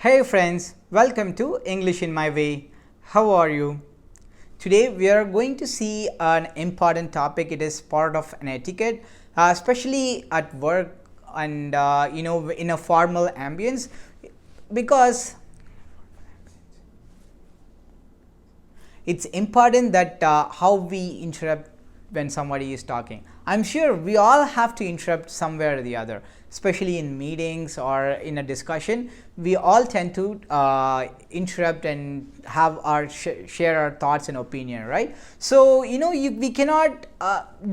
Hey friends, welcome to English in My Way. How are you? Today we are going to see an important topic. It is part of an etiquette, especially at work and in a formal ambience, because it's important that how we interrupt when somebody is talking. I'm sure we all have to interrupt somewhere or the other, especially in meetings or in a discussion. We all tend to interrupt and have our share our thoughts and opinion, right? So we cannot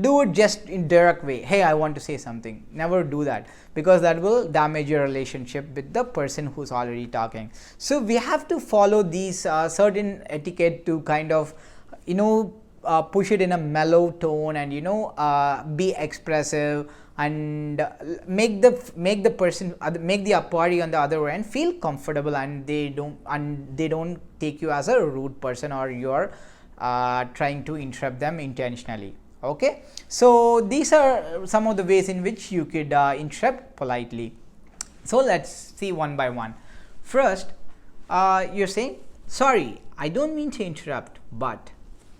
do it just in direct way. Hey, I want to say something. Never do that, because that will damage your relationship with the person who's already talking. So we have to follow these certain etiquette to kind of push it in a mellow tone and be expressive and make the person, make the party on the other end feel comfortable, and they don't take you as a rude person or you're trying to interrupt them intentionally. Okay, so these are some of the ways in which you could interrupt politely. So let's see one by one. First, you're saying, sorry, I don't mean to interrupt, but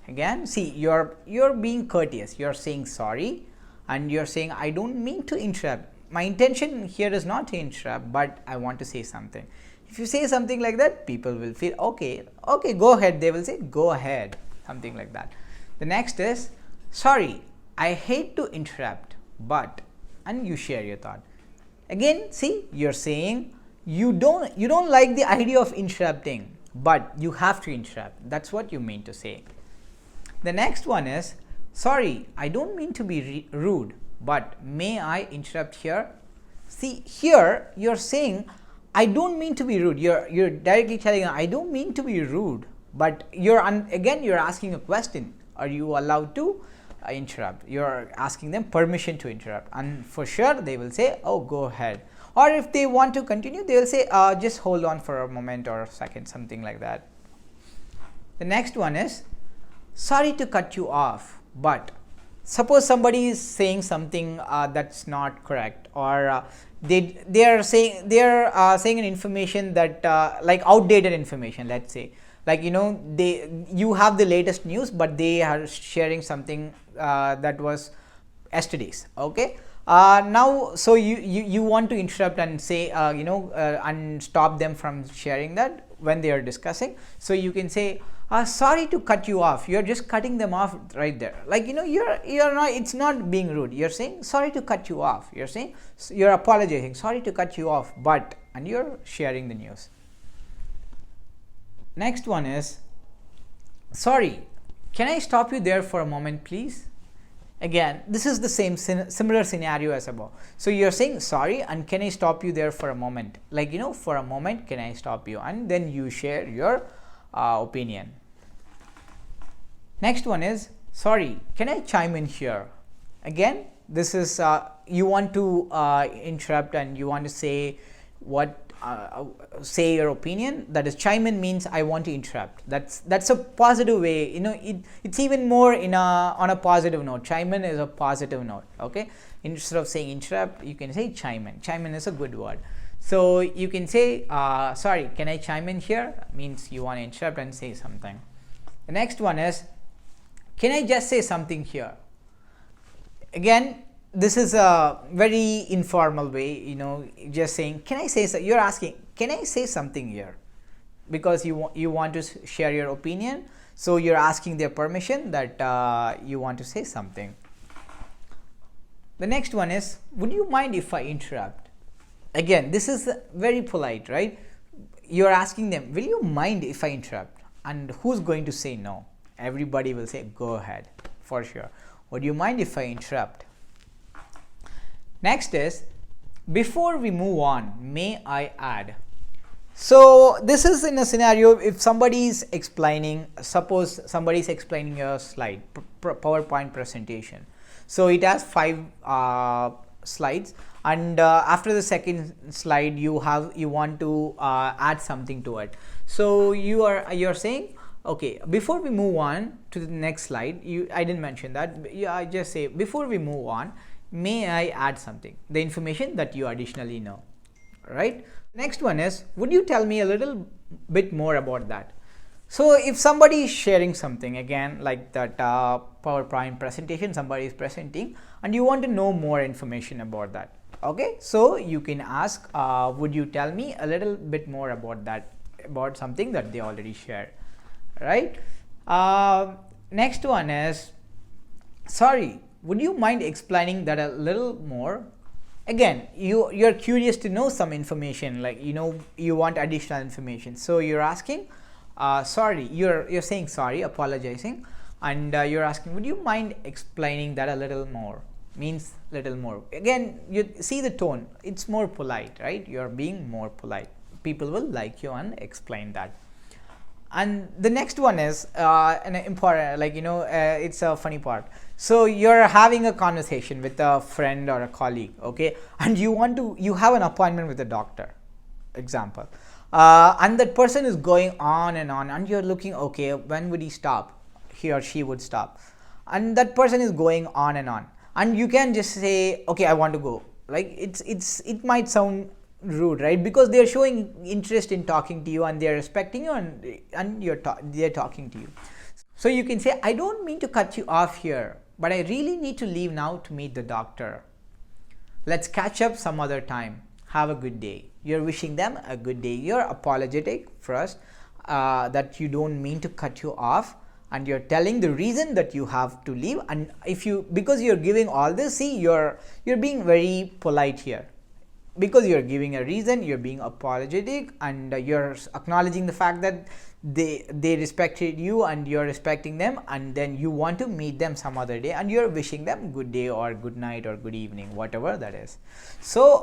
again, see, you're being courteous. You're saying sorry and you're saying, I don't mean to interrupt. My intention here is not to interrupt, but I want to say something. If you say something like that, people will feel okay, go ahead. They will say go ahead, something like that. The next is, sorry, I hate to interrupt, but, and you share your thought. Again, see, you're saying you don't like the idea of interrupting, but you have to interrupt. That's what you mean to say. The next one is, sorry, I don't mean to be rude, but may I interrupt here? See, here you're saying, I don't mean to be rude. You're directly telling, I don't mean to be rude, but you're asking a question. Are you allowed to interrupt? You're asking them permission to interrupt, and for sure they will say, oh, go ahead. Or if they want to continue, they will say, just hold on for a moment or a second, something like that. The next one is, sorry to cut you off, but suppose somebody is saying something that's not correct, or they are saying an information that like outdated information. Let's say, like you have the latest news, but they are sharing something that was yesterday's. Okay. Now, so you want to interrupt and say and stop them from sharing that when they are discussing. So you can say, sorry to cut you off. You're just cutting them off right there. Like you're not. It's not being rude. You're saying sorry to cut you off. You're saying you're apologizing. Sorry to cut you off, but, and you're sharing the news. Next one is, sorry, can I stop you there for a moment, please? Again, this is the same similar scenario as above. So you're saying sorry, and can I stop you there for a moment? Like for a moment, can I stop you? And then you share your opinion. Next one is, sorry, can I chime in here? Again, this is you want to interrupt and you want to say say your opinion. That is, chime in means I want to interrupt. That's a positive way. It's even more on a positive note. Chime in is a positive note. Okay, instead of saying interrupt, you can say chime in. Chime in is a good word. So you can say, sorry, can I chime in here? Means you want to interrupt and say something. The next one is, can I just say something here? Again, this is a very informal way, just saying, can I say so? You're asking, can I say something here? Because you want to share your opinion. So you're asking their permission that you want to say something. The next one is, would you mind if I interrupt? Again, this is very polite, right? You're asking them, will you mind if I interrupt? And who's going to say no? Everybody will say, go ahead, for sure. Would you mind if I interrupt? Next is, before we move on, may I add? So this is in a scenario if somebody is explaining, suppose somebody is explaining a slide, PowerPoint presentation. So it has 5 slides, and after the second slide you want to add something to it. So you're saying, okay, before we move on to the next slide, I didn't mention that. I just say, before we move on, may I add something, the information that you additionally know, right? Next one is, would you tell me a little bit more about that? So if somebody is sharing something, again like that PowerPoint presentation somebody is presenting, and you want to know more information about that, okay, so you can ask, would you tell me a little bit more about that, about something that they already shared, right? Next one is, sorry, would you mind explaining that a little more? Again, you're curious to know some information, like you want additional information, so you're asking, sorry, you're saying sorry, apologizing, and you're asking, would you mind explaining that a little more? Means little more. Again, you see the tone, it's more polite, right? You're being more polite, people will like you and explain that. And the next one is an important, like it's a funny part. So you're having a conversation with a friend or a colleague, okay, and you have an appointment with a doctor, example, and that person is going on, and you're looking, okay, when would he stop, he or she would stop, and that person is going on, and you can just say, okay, I want to go. Like it might sound rude, right? Because they're showing interest in talking to you, and they're respecting you, and they're talking to you. So you can say, I don't mean to cut you off here, but I really need to leave now to meet the doctor. Let's catch up some other time. Have a good day. You're wishing them a good day. You're apologetic first, that you don't mean to cut you off, and you're telling the reason that you have to leave. And because you're giving all this, see, you're being very polite here. Because you're giving a reason, you're being apologetic, and you're acknowledging the fact that they respected you and you're respecting them, and then you want to meet them some other day, and you're wishing them good day or good night or good evening, whatever that is. So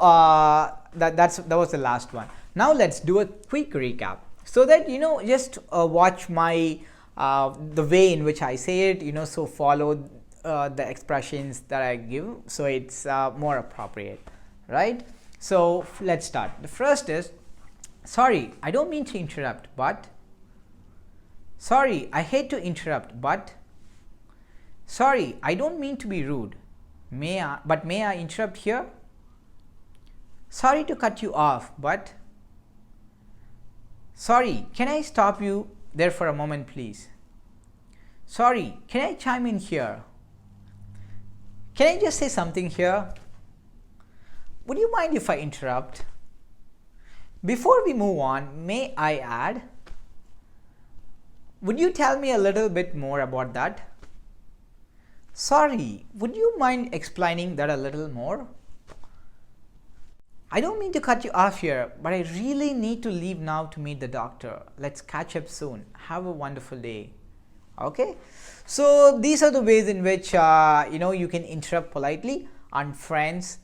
that was the last one. Now let's do a quick recap, so that just watch my the way in which I say it, so follow the expressions that I give, so it's more appropriate, right? So let's start. The first is, sorry, I don't mean to interrupt, but. Sorry, I hate to interrupt, but. Sorry, I don't mean to be rude. May I interrupt here? Sorry to cut you off, but. Sorry, can I stop you there for a moment, please? Sorry, can I chime in here? Can I just say something here? Would you mind if I interrupt? Before we move on, may I add? Would you tell me a little bit more about that? Sorry, would you mind explaining that a little more? I don't mean to cut you off here, but I really need to leave now to meet the doctor. Let's catch up soon. Have a wonderful day. Okay, so these are the ways in which you can interrupt politely. And friends,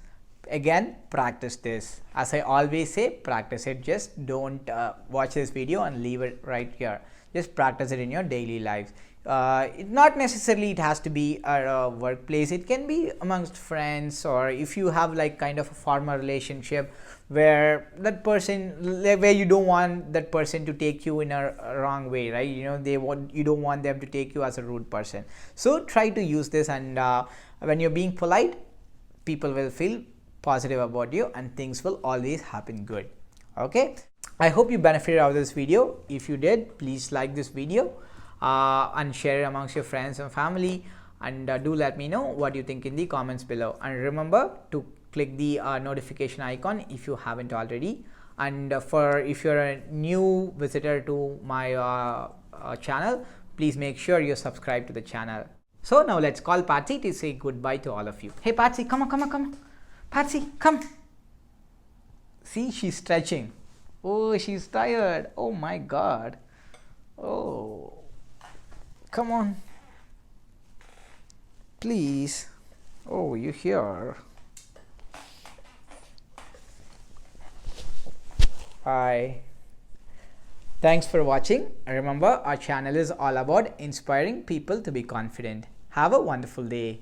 again, practice this. As I always say, practice it. Just don't watch this video and leave it right here. Just practice it in your daily lives. Not necessarily it has to be at a workplace. It can be amongst friends, or if you have like kind of a formal relationship where that person, where you don't want that person to take you in a wrong way, right? You don't want them to take you as a rude person. So try to use this, and when you're being polite, people will feel positive about you, and things will always happen good. Okay, I hope you benefited out of this video. If you did, please like this video and share it amongst your friends and family, and do let me know what you think in the comments below. And remember to click the notification icon if you haven't already, and if you're a new visitor to my channel, please make sure you subscribe to the channel. So now let's call Patsy to say goodbye to all of you. Hey Patsy, come on. Patsy, come. See, she's stretching. Oh, she's tired. Oh my God. Oh, come on. Please. Oh, you here. Hi. Thanks for watching. Remember, our channel is all about inspiring people to be confident. Have a wonderful day.